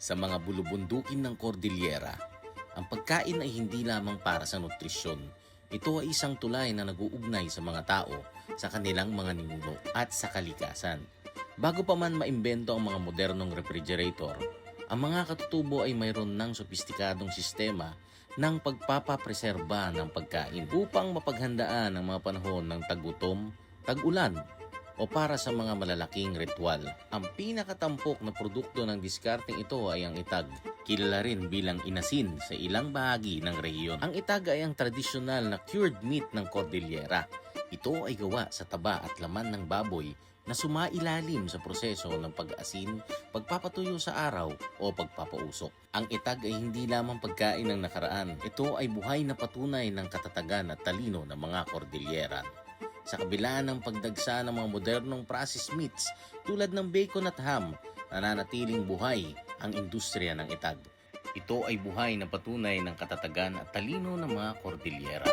Sa mga bulubundukin ng Cordillera, ang pagkain ay hindi lamang para sa nutrisyon. Ito ay isang tulay na nag-uugnay sa mga tao, sa kanilang mga ninuno at sa kalikasan. Bago pa man maimbento ang mga modernong refrigerator, ang mga katutubo ay mayroon ng sopistikadong sistema ng pagpapapreserba ng pagkain upang mapaghandaan ang mga panahon ng tag-utom, tag-ulan, o para sa mga malalaking ritual. Ang pinakatampok na produkto ng diskarteng ito ay ang itag, kilala rin bilang inasin sa ilang bahagi ng rehiyon. Ang itag ay ang tradisyonal na cured meat ng Cordillera. Ito ay gawa sa taba at laman ng baboy na sumailalim sa proseso ng pag-asin, pagpapatuyo sa araw o pagpapausok. Ang itag ay hindi lamang pagkain ng nakaraan. Ito ay buhay na patunay ng katatagan at talino ng mga Cordilleran. Sa kabila ng pagdagsa ng mga modernong processed meats tulad ng bacon at ham, nananatiling buhay ang industriya ng itag. Ito ay buhay na patunay ng katatagan at talino ng mga Cordillera.